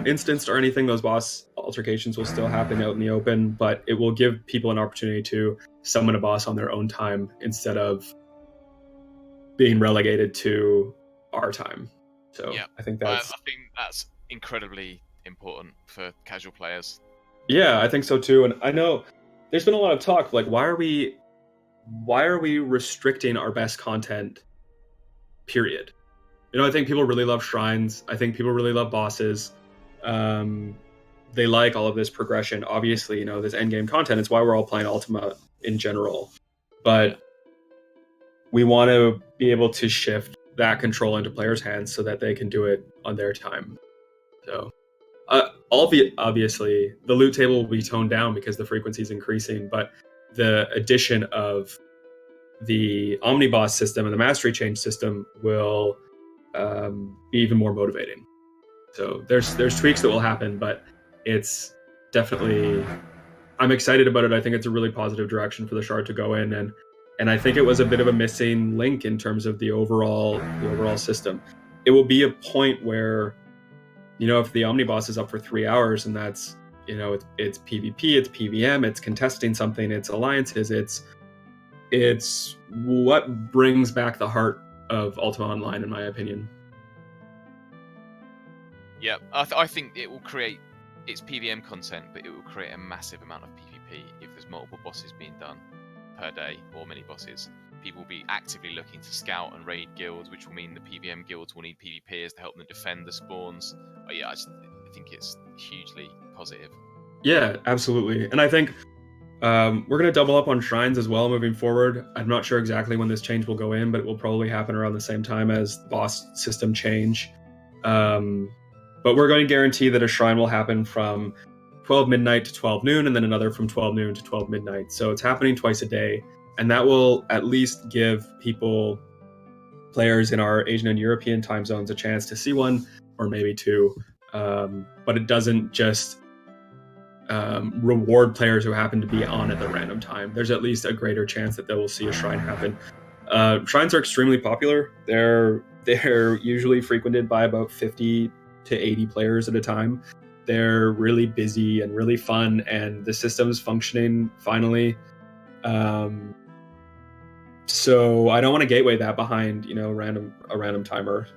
instanced or anything. Those boss altercations will still happen out in the open, but it will give people an opportunity to summon a boss on their own time instead of being relegated to our time. So yeah, I think that's incredibly important for casual players. Yeah, I think so too. And I know there's been a lot of talk, like, why are we restricting our best content, period? I think people really love shrines. I think people really love bosses. They like all of this progression. Obviously, this endgame content. It's why we're all playing Ultima in general. But we want to be able to shift that control into players' hands so that they can do it on their time. So, obviously, the loot table will be toned down because the frequency is increasing, but the addition of the Omniboss system and the Mastery Change system will be even more motivating. So there's tweaks that will happen, but it's definitely, I'm excited about it. I think it's a really positive direction for the Shard to go in, and I think it was a bit of a missing link in terms of the overall system. It will be a point where, if the Omniboss is up for 3 hours and that's, it's PvP, it's PVM, it's contesting something, it's alliances, it's what brings back the heart of Ultima Online, in my opinion. Yeah, I think it will create its PVM content, but it will create a massive amount of PvP if there's multiple bosses being done per day or mini bosses. People will be actively looking to scout and raid guilds, which will mean the PVM guilds will need PvPers to help them defend the spawns. But yeah, I think it's hugely positive. Yeah, absolutely. And I think we're going to double up on shrines as well moving forward. I'm not sure exactly when this change will go in, but it will probably happen around the same time as the boss system change. But we're going to guarantee that a shrine will happen from 12 midnight to 12 noon, and then another from 12 noon to 12 midnight. So it's happening twice a day, and that will at least give players in our Asian and European time zones a chance to see one, or maybe two. But it doesn't just reward players who happen to be on at the random time. There's at least a greater chance that they will see a shrine happen. Shrines are extremely popular. They're usually frequented by about 50 to 80 players at a time. They're really busy and really fun, and the system's functioning finally. So I don't want to gateway that behind a random timer,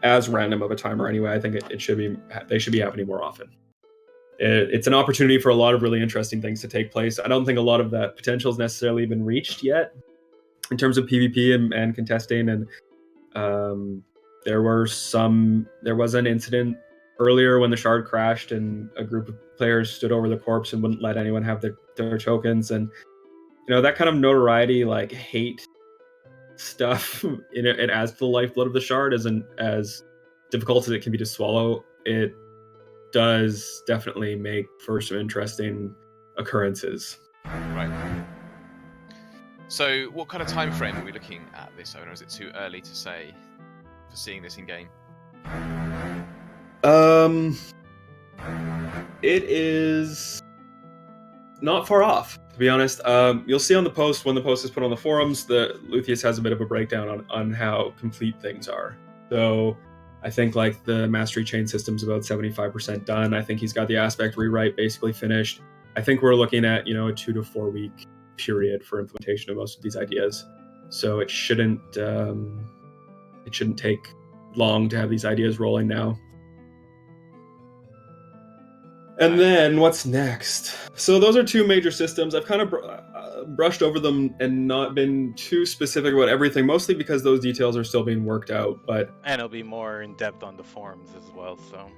as random of a timer anyway. I think they should be happening more often. it's an opportunity for a lot of really interesting things to take place. I don't think a lot of that potential has necessarily been reached yet in terms of PvP and contesting. And there was an incident earlier when the shard crashed and a group of players stood over the corpse and wouldn't let anyone have their tokens. And that kind of notoriety, like hate stuff, it adds to the lifeblood of the shard. As difficult as it can be to swallow, it does definitely make for some interesting occurrences. Right. So what kind of time frame are we looking at this, Owyn, or is it too early to say for seeing this in game? It is not far off, to be honest. You'll see on the post, when the post is put on the forums, the Luthius has a bit of a breakdown on how complete things are. So I think like the mastery chain system's about 75% done. I think he's got the aspect rewrite basically finished. I think we're looking at, a 2 to 4 week period for implementation of most of these ideas. So it shouldn't take long to have these ideas rolling now. And then what's next? So those are two major systems. I've kind of brushed over them and not been too specific about everything, mostly because those details are still being worked out. And it'll be more in depth on the forums as well. So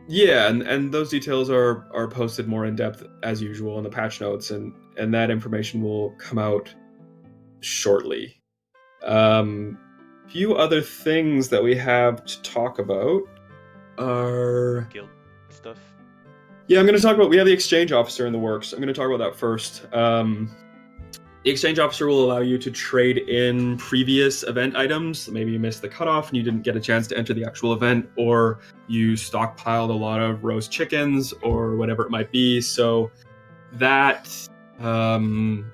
yeah, and those details are posted more in depth as usual in the patch notes, and that information will come out shortly. Few other things that we have to talk about are guild stuff. Yeah, I'm going to talk about, we have the exchange officer in the works. I'm going to talk about that first. The exchange officer will allow you to trade in previous event items. Maybe you missed the cutoff and you didn't get a chance to enter the actual event, or you stockpiled a lot of roast chickens or whatever it might be. So that will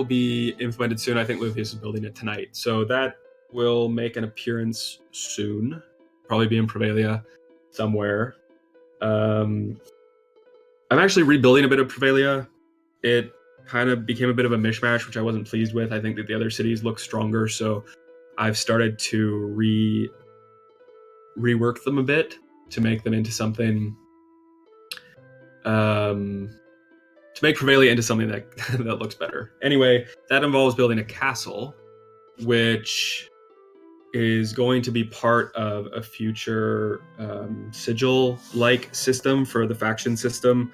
be implemented soon. I think Luthius is building it tonight. So that will make an appearance soon. Probably be in Prevalia somewhere. I'm actually rebuilding a bit of Prevalia. It kind of became a bit of a mishmash, which I wasn't pleased with. I think that the other cities look stronger, so I've started to rework them a bit to make them into something, to make Prevalia into something that that looks better. Anyway, that involves building a castle, which is going to be part of a future sigil-like system for the faction system.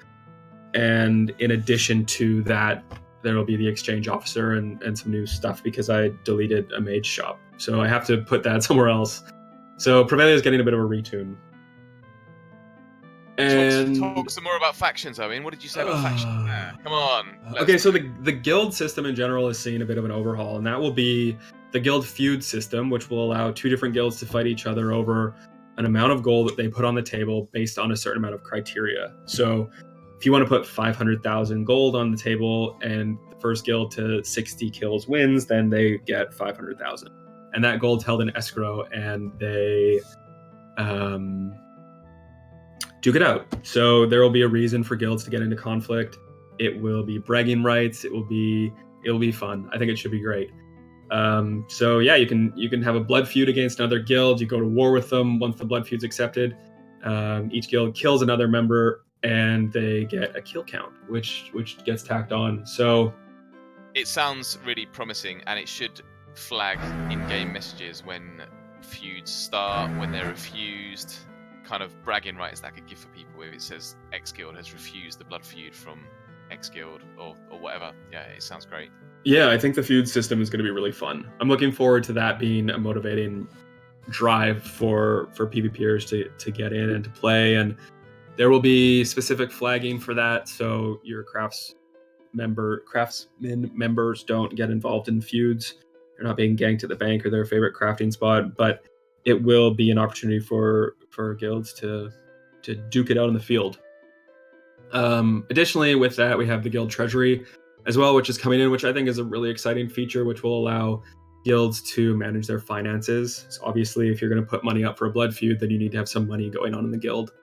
And in addition to that, there will be the exchange officer and some new stuff, because I deleted a mage shop. So I have to put that somewhere else. So Prevalia is getting a bit of a retune. And talk some more about factions, Owyn. What did you say about factions? Come on. Okay, so the guild system in general is seeing a bit of an overhaul, and that will be the guild feud system, which will allow two different guilds to fight each other over an amount of gold that they put on the table based on a certain amount of criteria. So if you want to put 500,000 gold on the table and the first guild to 60 kills wins, then they get 500,000. And that gold's held in escrow, and they duke it out. So there will be a reason for guilds to get into conflict. It will be bragging rights. It'll be fun. I think it should be great. So yeah, you can have a blood feud against another guild. You go to war with them. Once the blood feud's accepted, each guild kills another member, and they get a kill count, which gets tacked on. So it sounds really promising, and it should flag in-game messages when feuds start, when they're refused, kind of bragging rights that could give for people if it says X guild has refused the blood feud from X guild or whatever. Yeah, it sounds great. Yeah, I think the feud system is going to be really fun. I'm looking forward to that being a motivating drive for PvPers to get in and to play. And there will be specific flagging for that, so your craftsmen members don't get involved in feuds. They're not being ganked at the bank or their favorite crafting spot, but it will be an opportunity for guilds to duke it out in the field. Additionally, with that, we have the guild treasury as well, which is coming in, which I think is a really exciting feature, which will allow guilds to manage their finances. So obviously, if you're going to put money up for a blood feud, then you need to have some money going on in the guild.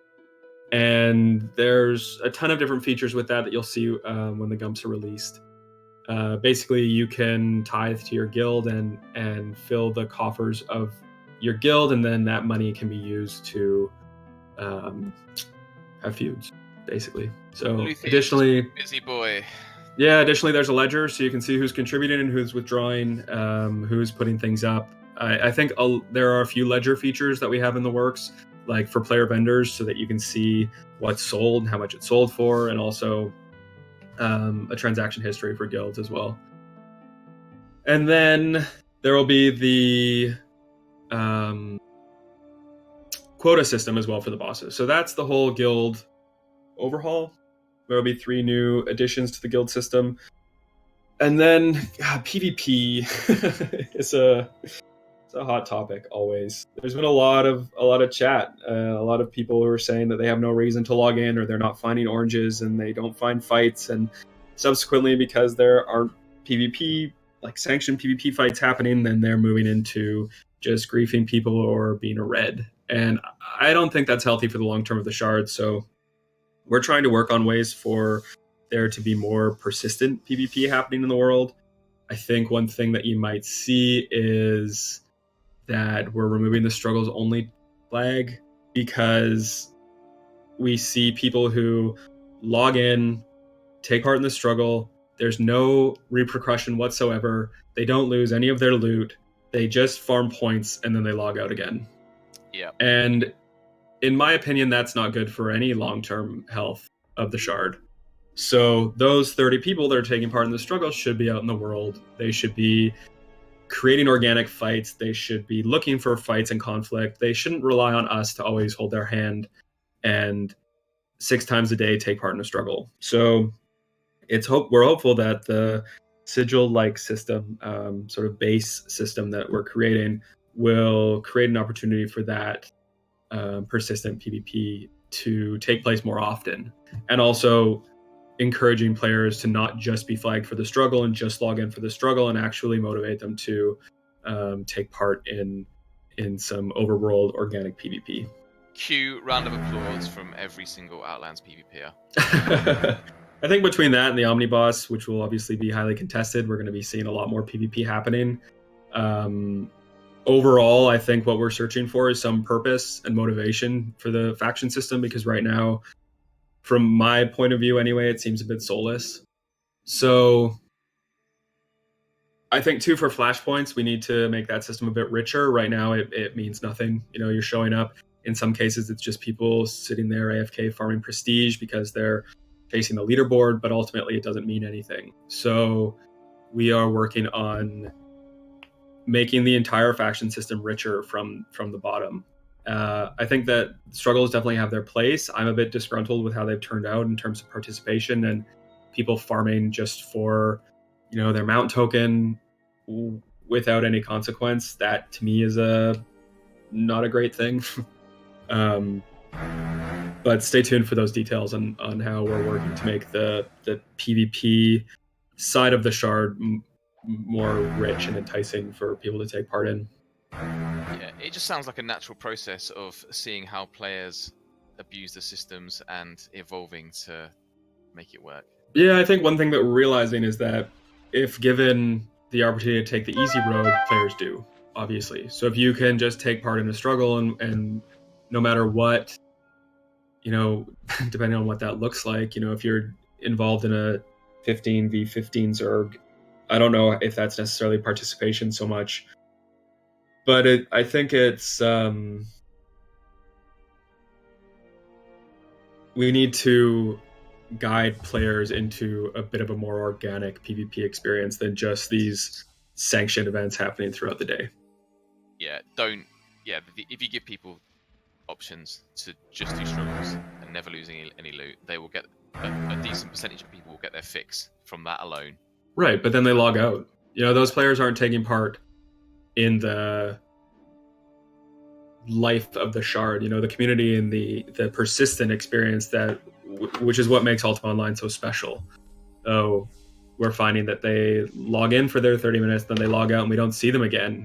And there's a ton of different features with that you'll see when the gumps are released. Basically, you can tithe to your guild and fill the coffers of your guild, and then that money can be used to have feuds, basically. So Luthius, additionally, busy boy. yeah, additionally, there's a ledger, so you can see who's contributing and who's withdrawing, who's putting things up. I think there are a few ledger features that we have in the works, like for player vendors, so that you can see what's sold, how much it sold for, and also a transaction history for guilds as well. And then there will be the quota system as well for the bosses. So that's the whole guild overhaul. There will be 3 new additions to the guild system. And then PvP is a hot topic always. There's been a lot of chat, a lot of people who are saying that they have no reason to log in, or they're not finding oranges and they don't find fights, and subsequently because there aren't PvP, like sanctioned PvP fights happening, then they're moving into just griefing people or being a red. And I don't think that's healthy for the long term of the shard. So we're trying to work on ways for there to be more persistent PvP happening in the world. I think one thing that you might see is that we're removing the struggles only flag, because we see people who log in, take part in the struggle, there's no repercussion whatsoever, they don't lose any of their loot, they just farm points and then they log out again. Yeah. And in my opinion, that's not good for any long-term health of the shard. So those 30 people that are taking part in the struggle should be out in the world. They should be creating organic fights. They should be looking for fights and conflict. They shouldn't rely on us to always hold their hand and 6 times a day take part in a struggle. So we're hopeful that the sigil-like system, sort of base system that we're creating, will create an opportunity for that persistent PvP to take place more often, and also encouraging players to not just be flagged for the struggle and just log in for the struggle, and actually motivate them to take part in some overworld organic PvP. Cue round of applause from every single Outlands PvPer. I think between that and the Omniboss, which will obviously be highly contested, we're going to be seeing a lot more PvP happening. Overall, I think what we're searching for is some purpose and motivation for the faction system, because right now, from my point of view anyway, it seems a bit soulless. So I think too, for flashpoints, we need to make that system a bit richer. Right now it means nothing. You're showing up. In some cases, it's just people sitting there AFK farming prestige because they're chasing the leaderboard, but ultimately it doesn't mean anything. So we are working on making the entire faction system richer from the bottom. I think that struggles definitely have their place. I'm a bit disgruntled with how they've turned out in terms of participation and people farming just for, their mount token without any consequence. That to me is not a great thing. But stay tuned for those details on how we're working to make the PvP side of the shard more rich and enticing for people to take part in. Yeah, it just sounds like a natural process of seeing how players abuse the systems and evolving to make it work. Yeah, I think one thing that we're realizing is that if given the opportunity to take the easy road, players do, obviously. So if you can just take part in a struggle and no matter what, depending on what that looks like, if you're involved in a 15v15 Zerg, I don't know if that's necessarily participation so much, but I think it's we need to guide players into a bit of a more organic PvP experience than just these sanctioned events happening throughout the day. If you give people options to just do struggles and never losing any loot, they will get a decent percentage of people will get their fix from that alone. Right, but then they log out. Those players aren't taking part in the life of the shard, the community and the persistent experience which is what makes Ultima Online so special. So we're finding that they log in for their 30 minutes, then they log out and we don't see them again.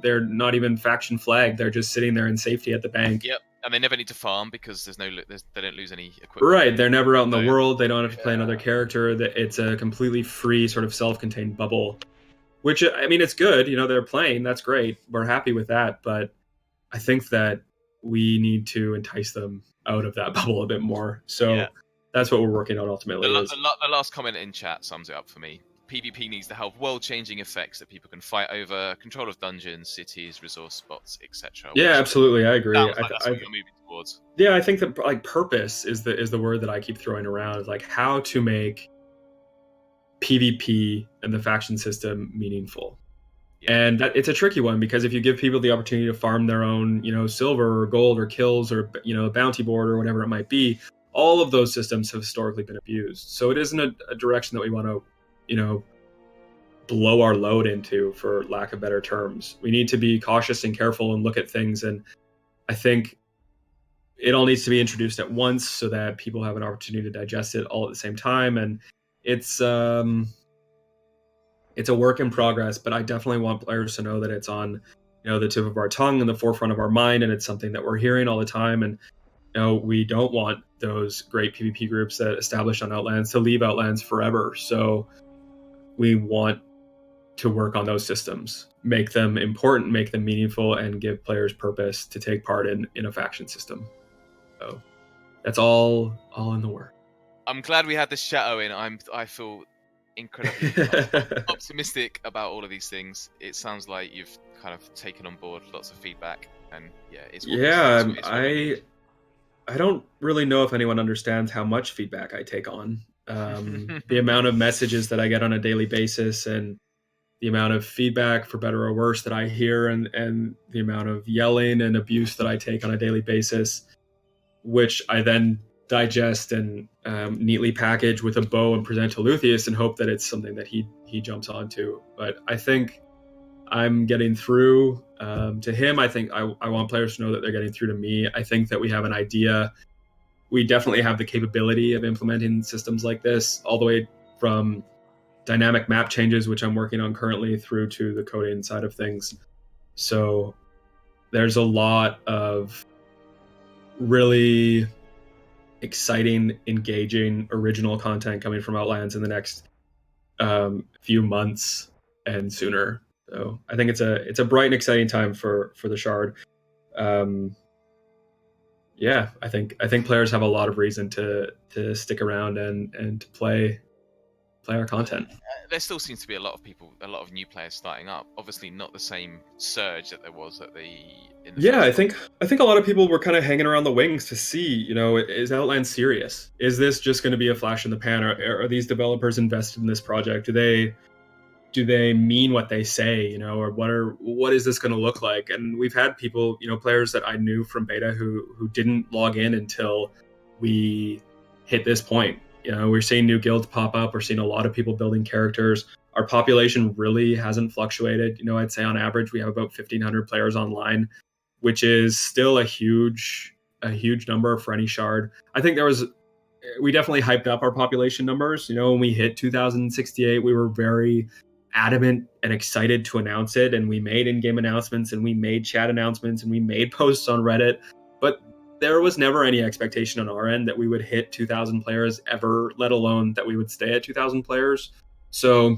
They're not even faction flagged. They're just sitting there in safety at the bank. Yep. And they never need to farm because they don't lose any equipment. Right, they're never out in the world. They don't have to play another character. It's a completely free sort of self-contained bubble, which, it's good. They're playing. That's great. We're happy with that. But I think that we need to entice them out of that bubble a bit more. So Yeah. that's what we're working on ultimately. The last comment in chat sums it up for me. PvP needs to have world-changing effects that people can fight over, control of dungeons, cities, resource spots, etc. Yeah, absolutely, I agree. Sounds like that's what you're moving towards. Yeah, I think that like purpose is the word that I keep throwing around. Is like how to make PvP and the faction system meaningful. Yeah. And it's a tricky one because if you give people the opportunity to farm their own, silver or gold or kills or bounty board or whatever it might be, all of those systems have historically been abused. So it isn't a direction that we want to, blow our load into, for lack of better terms. We need to be cautious and careful and look at things. And I think it all needs to be introduced at once so that people have an opportunity to digest it all at the same time. And it's a work in progress, but I definitely want players to know that it's on, the tip of our tongue and the forefront of our mind, and it's something that we're hearing all the time. And we don't want those great PvP groups that established on Outlands to leave Outlands forever. So we want to work on those systems, make them important, make them meaningful, and give players purpose to take part in a faction system. So that's all in the work. I'm glad we had this chat, Owen. I feel incredibly optimistic about all of these things. It sounds like you've kind of taken on board lots of feedback, and I don't really know if anyone understands how much feedback I take on. The amount of messages that I get on a daily basis, and the amount of feedback, for better or worse, that I hear, and the amount of yelling and abuse that I take on a daily basis, which I then digest and neatly package with a bow and present to Luthius and hope that it's something that he jumps onto. But I think I'm getting through to him. I think I want players to know that they're getting through to me. I think that we have an idea. We definitely have the capability of implementing systems like this, all the way from dynamic map changes, which I'm working on currently, through to the coding side of things. So there's a lot of really exciting, engaging, original content coming from Outlands in the next few months and sooner. So I think it's a bright and exciting time for the Shard. I think players have a lot of reason to stick around and to play our content. There still seems to be a lot of new players starting up. Obviously, not the same surge that there was I think a lot of people were kind of hanging around the wings to see, is Outlands serious? Is this just going to be a flash in the pan? Are these developers invested in this project? Do they mean what they say? Or what is this going to look like? And we've had people, players that I knew from beta who didn't log in until we hit this point. We're seeing new guilds pop up. We're seeing a lot of people building characters. Our population really hasn't fluctuated. I'd say on average we have about 1,500 players online, which is still a huge number for any Shard. I think we definitely hyped up our population numbers. When we hit 2,068, we were very adamant and excited to announce it, and we made in-game announcements, and we made chat announcements, and we made posts on Reddit. But there was never any expectation on our end that we would hit 2,000 players ever, let alone that we would stay at 2,000 players. So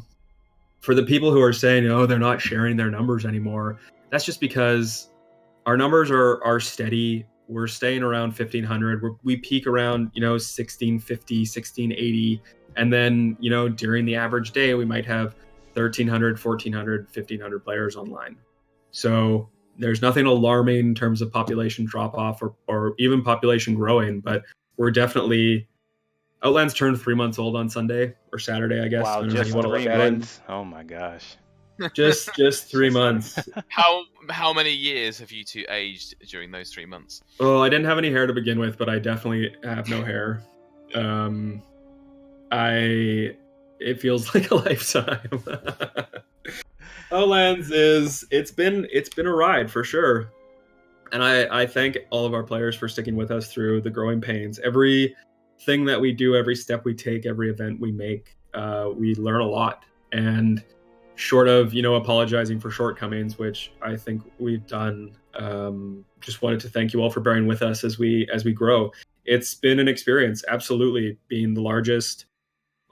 for the people who are saying, they're not sharing their numbers anymore, that's just because our numbers are steady. We're staying around 1,500. We peak around, 1,650, 1,680. And then, during the average day, we might have 1,300, 1,400, 1,500 players online. So there's nothing alarming in terms of population drop off or even population growing, but we're definitely, Outlands turned 3 months old on Sunday or Saturday, I guess. Wow, just 3 months. Oh my gosh. Just 3 months. How many years have you two aged during those 3 months? Well, I didn't have any hair to begin with, but I definitely have no hair. It feels like a lifetime. Outlands it's been a ride for sure. And I thank all of our players for sticking with us through the growing pains. Every thing that we do, every step we take, every event we make, we learn a lot. And short of, apologizing for shortcomings, which I think we've done, just wanted to thank you all for bearing with us as we grow. It's been an experience, absolutely, being the largest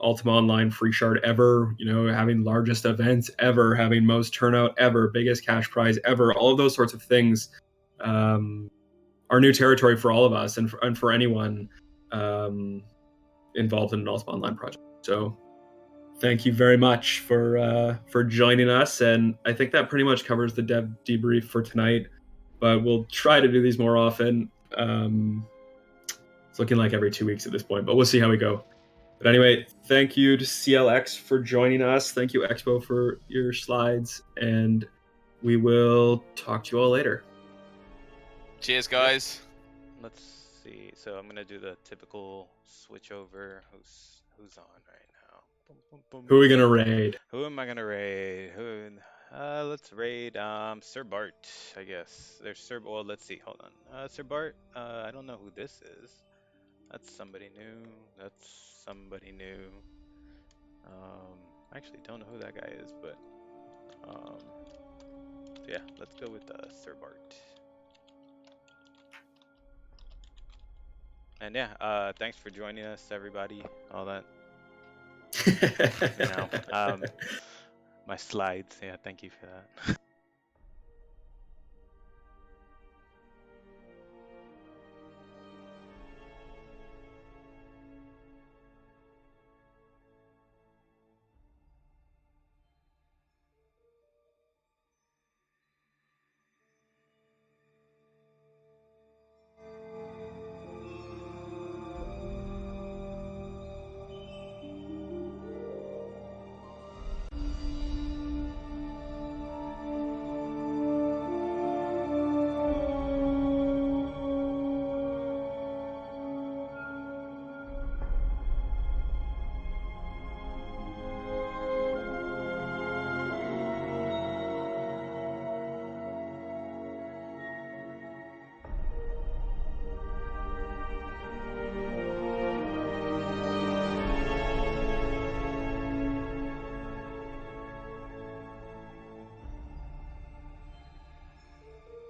Ultima Online free Shard ever, having largest events ever, having most turnout ever, biggest cash prize ever. All of those sorts of things are new territory for all of us and for anyone involved in an Ultima Online project. So thank you very much for joining us, and I think that pretty much covers the dev debrief for tonight. But we'll try to do these more often. It's looking like every 2 weeks at this point, but we'll see how we go. But anyway, thank you to CLX for joining us. Thank you, Expo, for your slides, and we will talk to you all later. Cheers, guys. Let's see. So I'm gonna do the typical switch over. Who's on right now? Boom, boom, boom. Who are we gonna raid? Who am I gonna raid? Let's raid Sir Bart, I guess. There's Sir. Well, let's see. Hold on. Sir Bart. I don't know who this is. That's somebody new. That's somebody new. I actually don't know who that guy is, but yeah, let's go with Sir Bart. And yeah, thanks for joining us, everybody. All that. You know, my slides. Yeah, thank you for that.